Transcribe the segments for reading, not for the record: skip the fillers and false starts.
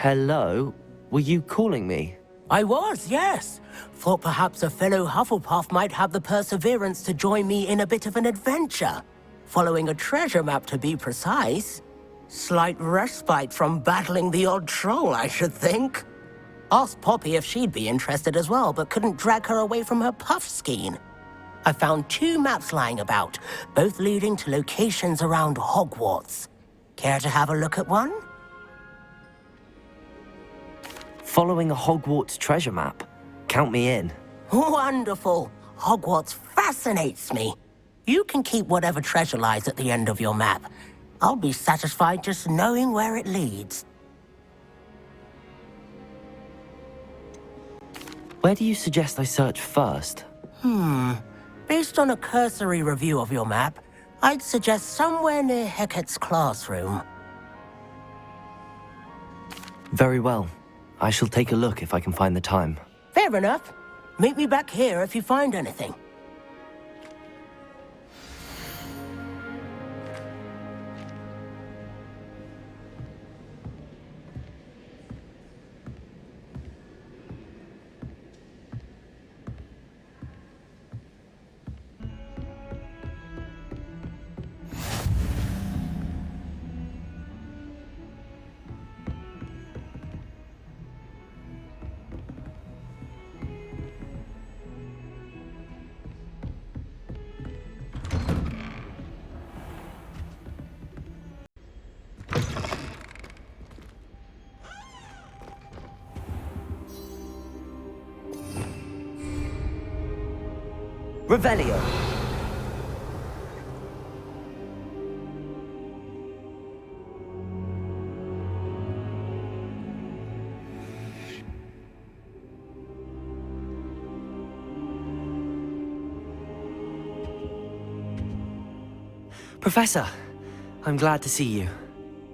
Hello? Were you calling me? I was, yes. Thought perhaps a fellow Hufflepuff might have the perseverance to join me in a bit of an adventure. Following a treasure map, to be precise. Slight respite from battling the odd troll, I should think. Asked Poppy if she'd be interested as well, but couldn't drag her away from her puff skein. I found 2 maps lying about, both leading to locations around Hogwarts. Care to have a look at one? Following a Hogwarts treasure map? Count me in. Wonderful. Hogwarts fascinates me. You can keep whatever treasure lies at the end of your map. I'll be satisfied just knowing where it leads. Where do you suggest I search first? Based on a cursory review of your map, I'd suggest somewhere near Hecat's classroom. Very well. I shall take a look if I can find the time. Fair enough. Meet me back here if you find anything. Revelio! Professor, I'm glad to see you.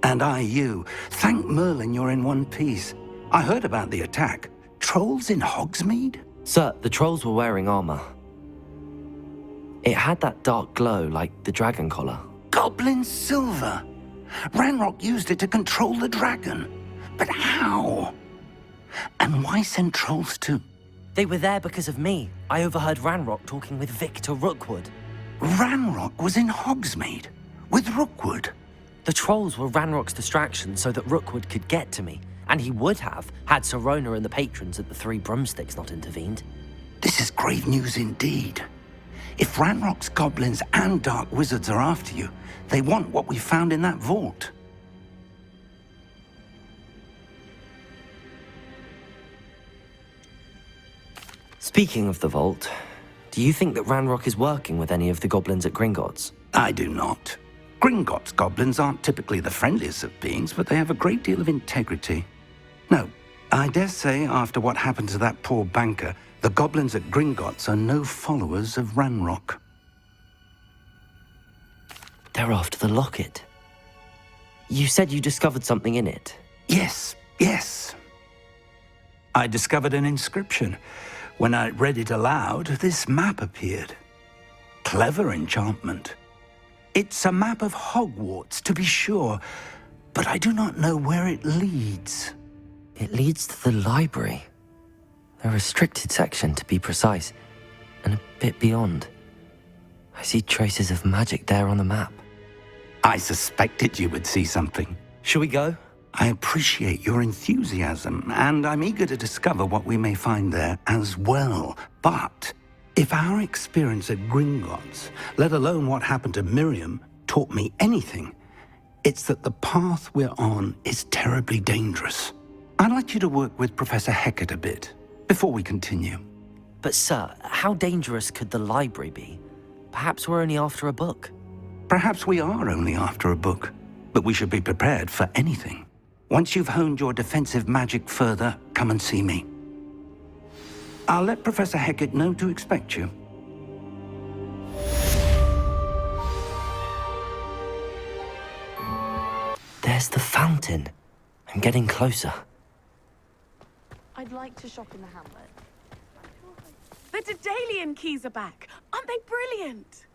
And I you. Thank Merlin you're in one piece. I heard about the attack. Trolls in Hogsmeade? Sir, the trolls were wearing armor. It had that dark glow like the dragon collar. Goblin silver! Ranrock used it to control the dragon. But how? And why send trolls to... They were there because of me. I overheard Ranrock talking with Victor Rookwood. Ranrock was in Hogsmeade? With Rookwood? The trolls were Ranrock's distraction so that Rookwood could get to me. And he would have, had Sirona and the patrons at the Three Broomsticks not intervened. This is grave news indeed. If Ranrock's goblins and dark wizards are after you, they want what we found in that vault. Speaking of the vault, do you think that Ranrock is working with any of the goblins at Gringotts? I do not. Gringotts goblins aren't typically the friendliest of beings, but they have a great deal of integrity. No, I dare say after what happened to that poor banker, the goblins at Gringotts are no followers of Ranrock. They're after the locket. You said you discovered something in it. Yes. I discovered an inscription. When I read it aloud, this map appeared. Clever enchantment. It's a map of Hogwarts, to be sure, but I do not know where it leads. It leads to the library. A restricted section, to be precise, and a bit beyond. I see traces of magic there on the map. I suspected you would see something. Shall we go? I appreciate your enthusiasm, and I'm eager to discover what we may find there as well. But if our experience at Gringotts, let alone what happened to Miriam, taught me anything, it's that the path we're on is terribly dangerous. I'd like you to work with Professor Hecat a bit before we continue. But sir, how dangerous could the library be? Perhaps we're only after a book. Perhaps we are only after a book, but we should be prepared for anything. Once you've honed your defensive magic further, come and see me. I'll let Professor Hecat know to expect you. There's the fountain. I'm getting closer. I'd like to shop in the hamlet. The Daedalian keys are back. Aren't they brilliant?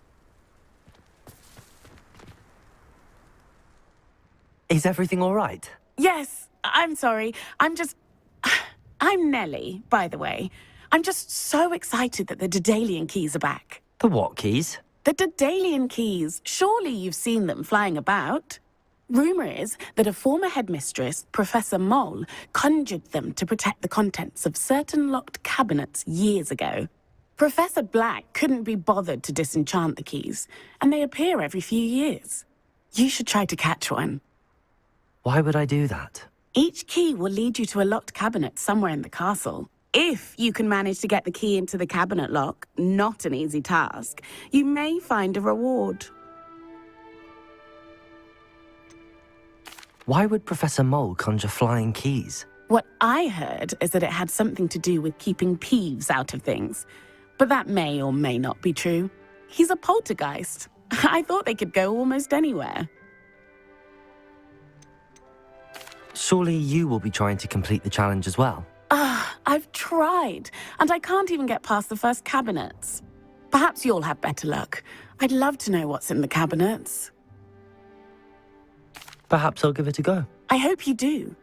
Is everything all right? Yes, I'm sorry. I'm Nellie, by the way. I'm just so excited that the Daedalian keys are back. The what keys? The Daedalian keys. Surely you've seen them flying about. Rumour is that a former headmistress, Professor Mole, conjured them to protect the contents of certain locked cabinets years ago. Professor Black couldn't be bothered to disenchant the keys, and they appear every few years. You should try to catch one. Why would I do that? Each key will lead you to a locked cabinet somewhere in the castle. If you can manage to get the key into the cabinet lock, not an easy task, you may find a reward. Why would Professor Mole conjure flying keys? What I heard is that it had something to do with keeping Peeves out of things. But that may or may not be true. He's a poltergeist. I thought they could go almost anywhere. Surely you will be trying to complete the challenge as well. I've tried, and I can't even get past the first cabinets. Perhaps you'll have better luck. I'd love to know what's in the cabinets. Perhaps I'll give it a go. I hope you do.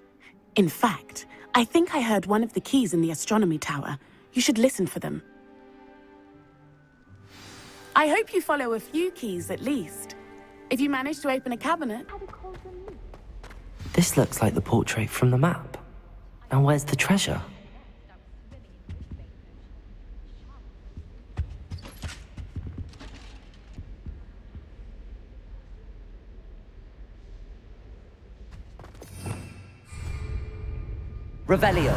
In fact, I think I heard one of the keys in the astronomy tower. You should listen for them. I hope you follow a few keys at least. If you manage to open a cabinet... This looks like the portrait from the map. Now where's the treasure? Revelio.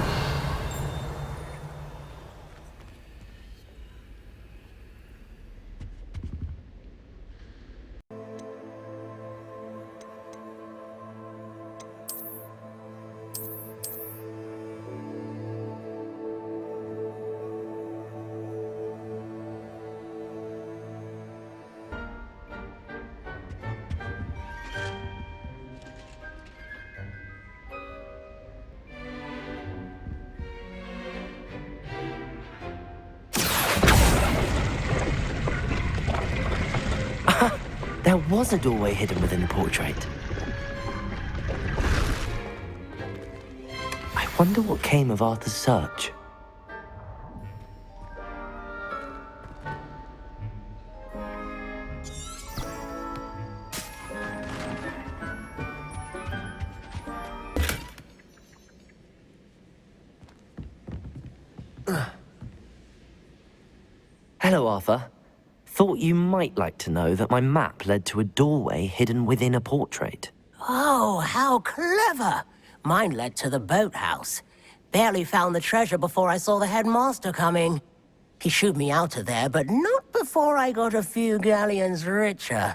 There was a doorway hidden within the portrait. I wonder what came of Arthur's search. Hello, Arthur. Thought you might like to know that my map led to a doorway hidden within a portrait. Oh, how clever! Mine led to the boathouse. Barely found the treasure before I saw the headmaster coming. He shooed me out of there, but not before I got a few galleons richer.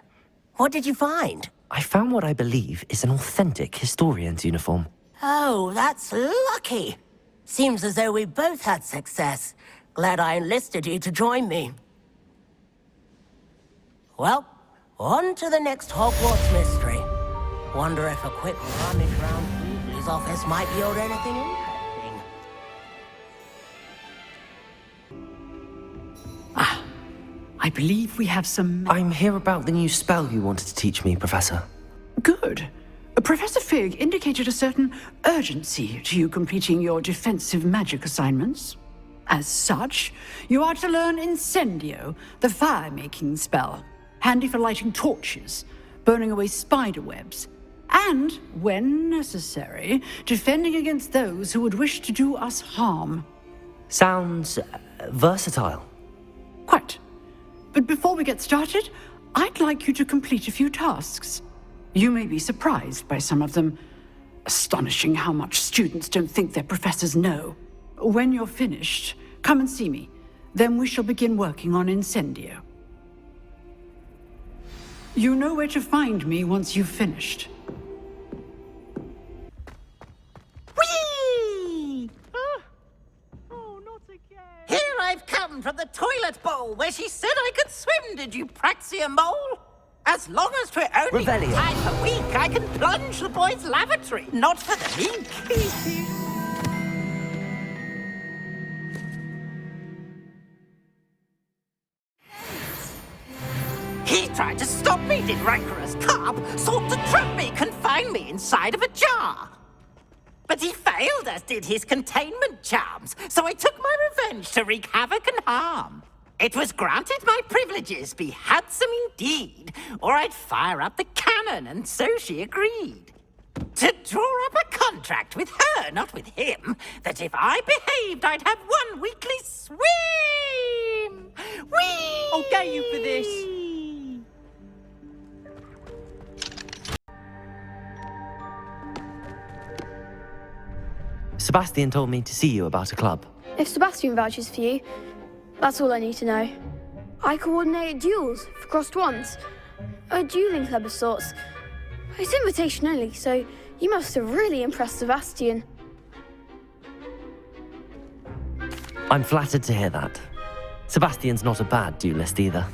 What did you find? I found what I believe is an authentic historian's uniform. Oh, that's lucky. Seems as though we both had success. Glad I enlisted you to join me. Well, on to the next Hogwarts mystery. Wonder if a quick rummage round Weasley's office might yield anything interesting. I believe we have some... I'm here about the new spell you wanted to teach me, Professor. Good. Professor Fig indicated a certain urgency to you completing your defensive magic assignments. As such, you are to learn Incendio, the fire-making spell. Handy for lighting torches, burning away spider webs, and, when necessary, defending against those who would wish to do us harm. Sounds versatile. Quite. But before we get started, I'd like you to complete a few tasks. You may be surprised by some of them. Astonishing how much students don't think their professors know. When you're finished, come and see me. Then we shall begin working on Incendio. You know where to find me once you've finished. Whee! Oh, not again. Here I've come from the toilet bowl where she said I could swim, did you praxia mole? As long as for only Revelio. time a week, I can plunge the boys' lavatory, not for the meek. He tried to stop me, did rancorous carp, sought to trap me, confine me inside of a jar. But he failed, as did his containment charms, so I took my revenge to wreak havoc and harm. It was granted my privileges be handsome indeed, or I'd fire up the cannon, and so she agreed. To draw up a contract with her, not with him, that if I behaved, I'd have 1 weekly swim! Whee! I'll get you for this. Sebastian told me to see you about a club. If Sebastian vouches for you, that's all I need to know. I coordinate duels for crossed ones. A dueling club of sorts. It's invitation only, so you must have really impressed Sebastian. I'm flattered to hear that. Sebastian's not a bad duelist either.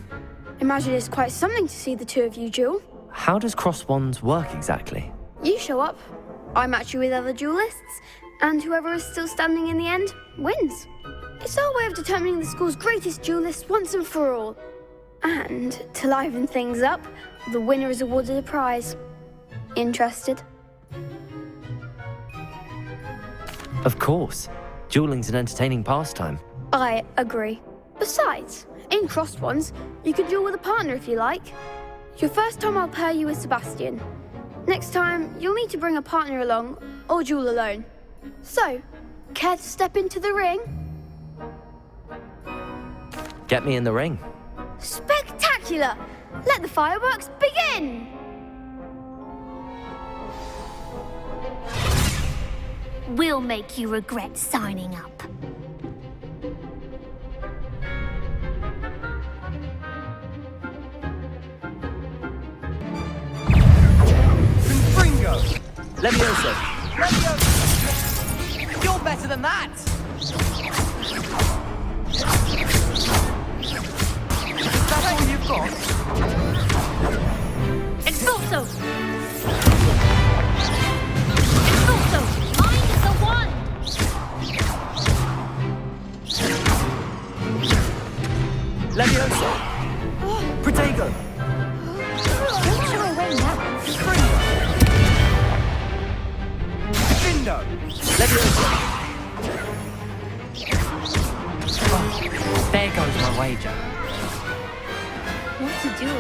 Imagine it's quite something to see the two of you duel. How does cross wands work exactly? You show up, I match you with other duelists, and whoever is still standing in the end wins. It's our way of determining the school's greatest duelist once and for all. And to liven things up, the winner is awarded a prize. Interested? Of course. Dueling's an entertaining pastime. I agree. Besides, in crossed ones, you can duel with a partner if you like. Your first time I'll pair you with Sebastian. Next time, you'll need to bring a partner along, or duel alone. So, care to step into the ring? Get me in the ring. Spectacular! Let the fireworks begin! We'll make you regret signing up. Bingo! Levioso! Levioso! You're better than that! Is that all you've got? Expulso! Expulso! Mind the one! Levioso! Protego! Don't show away now. Bindo! Levioso! There goes my wager. What to do?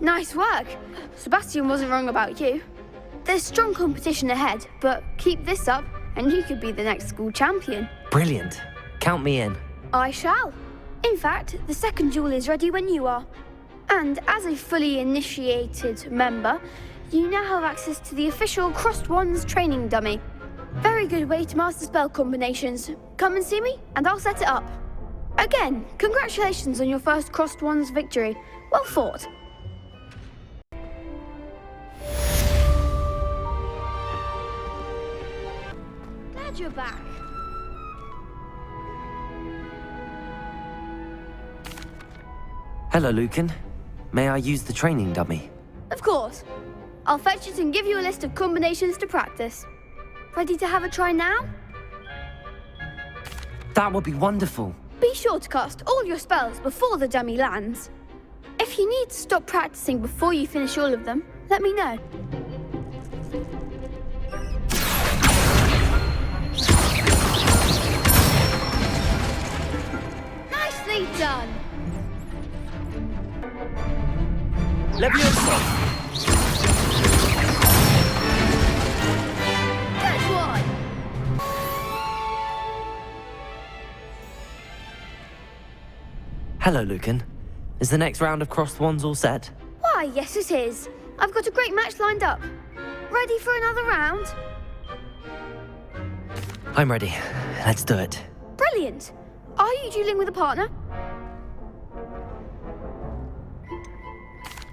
Nice work. Sebastian wasn't wrong about you. There's strong competition ahead, but keep this up and you could be the next school champion. Brilliant. Count me in. I shall. In fact, the second duel is ready when you are. And as a fully initiated member, you now have access to the official Crossed Wands training dummy. Very good way to master spell combinations. Come and see me, and I'll set it up. Again, congratulations on your first Crossed Wands victory. Well fought. Glad you're back. Hello, Lucan. May I use the training dummy? Of course. I'll fetch it and give you a list of combinations to practice. Ready to have a try now? That would be wonderful. Be sure to cast all your spells before the dummy lands. If you need to stop practicing before you finish all of them, let me know. Nicely done! Levioso! Good one! Hello, Lucan. Is the next round of crossed wands all set? Why, yes it is. I've got a great match lined up. Ready for another round? I'm ready. Let's do it. Brilliant! Are you dueling with a partner?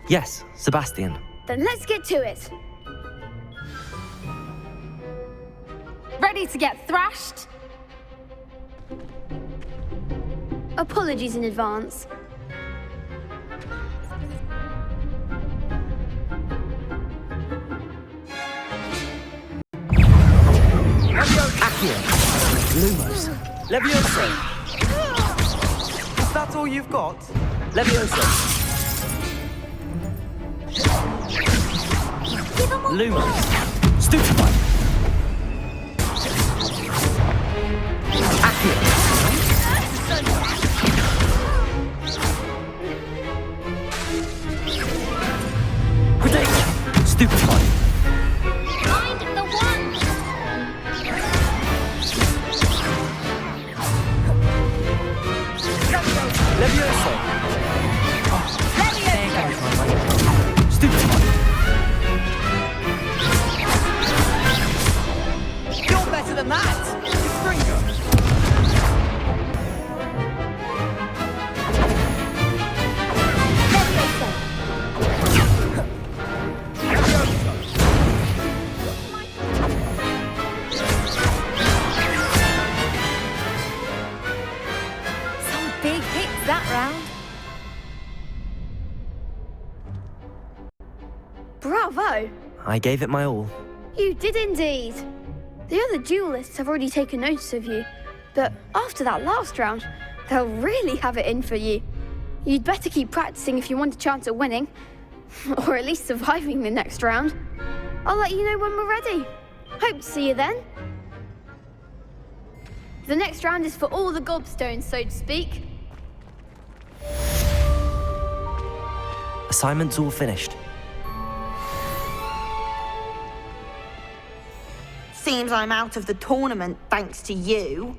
Yes, Sebastian. Then let's get to it. Ready to get thrashed? Apologies in advance. Accio! Lumos! Levioso! Is that all you've got? Levioso! Lumos. Stupefy. Accio. Predict. Stupefy. Find the one. Levioso. Stupefy. You're better than that. Gringo. Some big hits that round. Bravo! I gave it my all. You did indeed. The other duelists have already taken notice of you, but after that last round, they'll really have it in for you. You'd better keep practicing if you want a chance at winning, or at least surviving the next round. I'll let you know when we're ready. Hope to see you then. The next round is for all the gobstones, so to speak. Assignment's all finished. Seems I'm out of the tournament thanks to you.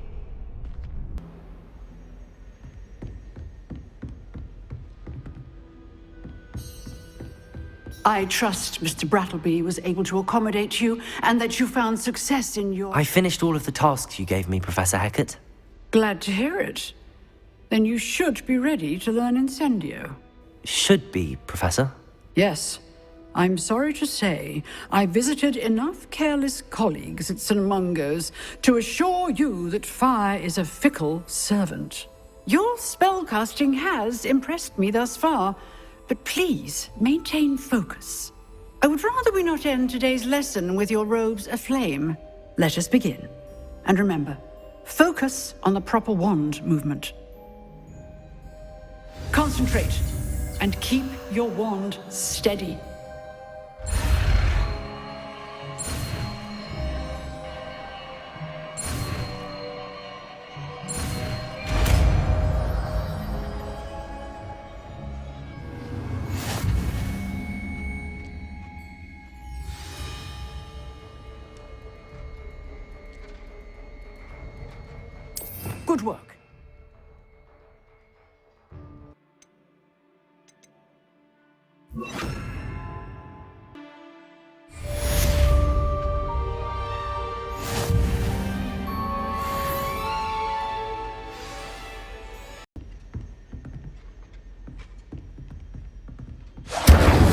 I trust Mr. Brattleby was able to accommodate you and that you found success in your... I finished all of the tasks you gave me, Professor Hecat. Glad to hear it. Then you should be ready to learn Incendio. Should be, Professor. Yes. I'm sorry to say, I visited enough careless colleagues at St. Mungo's to assure you that fire is a fickle servant. Your spellcasting has impressed me thus far, but please maintain focus. I would rather we not end today's lesson with your robes aflame. Let us begin. And remember, focus on the proper wand movement. Concentrate and keep your wand steady. Good work.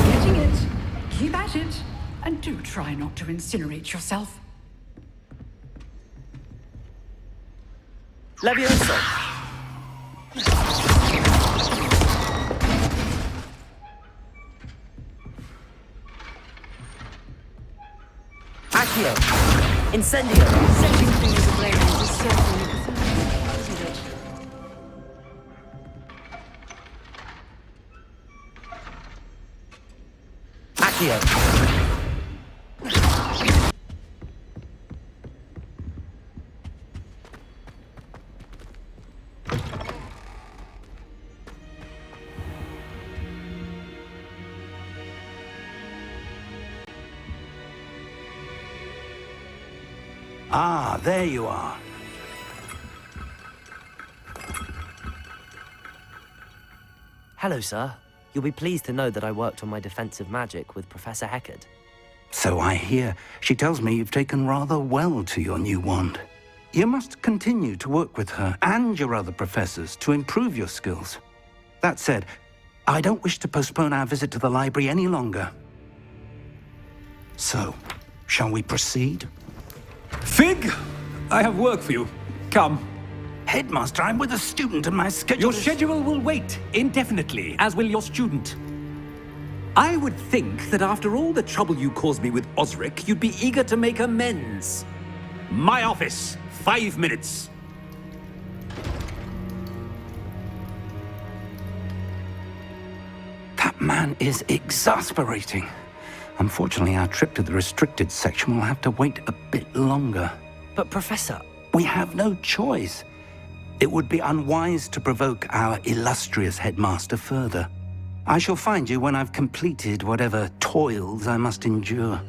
Getting it. Keep at it. And do try not to incinerate yourself. Levioso. Accio. Incendio. Setting things ablaze is certainly pathetic, isn't it? Accio. Ah, there you are. Hello, sir. You'll be pleased to know that I worked on my defensive magic with Professor Hecat. So I hear. She tells me you've taken rather well to your new wand. You must continue to work with her and your other professors to improve your skills. That said, I don't wish to postpone our visit to the library any longer. So, shall we proceed? Fig, I have work for you. Come. Headmaster, I'm with a student and my schedule Your is... schedule will wait indefinitely, as will your student. I would think that after all the trouble you caused me with Osric, you'd be eager to make amends. My office, 5 minutes. That man is exasperating. Unfortunately, our trip to the restricted section will have to wait a bit longer. But Professor... We have no choice. It would be unwise to provoke our illustrious headmaster further. I shall find you when I've completed whatever toils I must endure.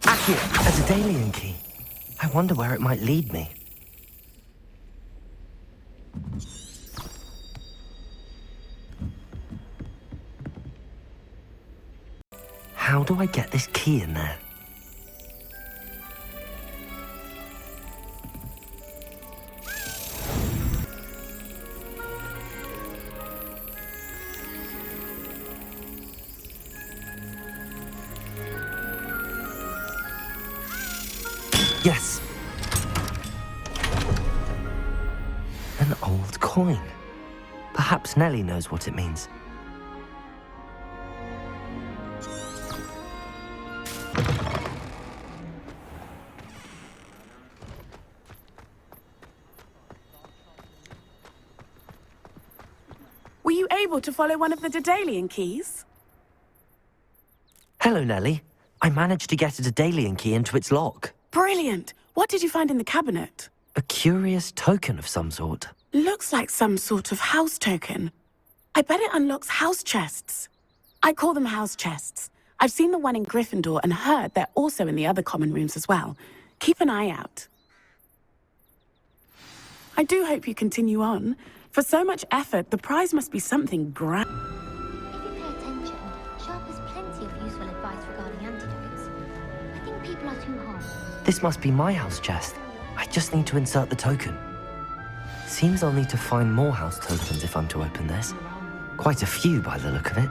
Accio, a Daedalian key. I wonder where it might lead me. How do I get this key in there? Yes. An old coin. Perhaps Nellie knows what it means. Were you able to follow one of the Daedalian keys? Hello, Nellie. I managed to get a Daedalian key into its lock. Brilliant! What did you find in the cabinet? A curious token of some sort. Looks like some sort of house token. I bet it unlocks house chests. I call them house chests. I've seen the one in Gryffindor and heard they're also in the other common rooms as well. Keep an eye out. I do hope you continue on. For so much effort, the prize must be something grand. If you pay attention, Sharp has plenty of useful advice regarding antidotes. I think people are too hard. This must be my house chest. I just need to insert the token. Seems I'll need to find more house tokens if I'm to open this. Quite a few by the look of it.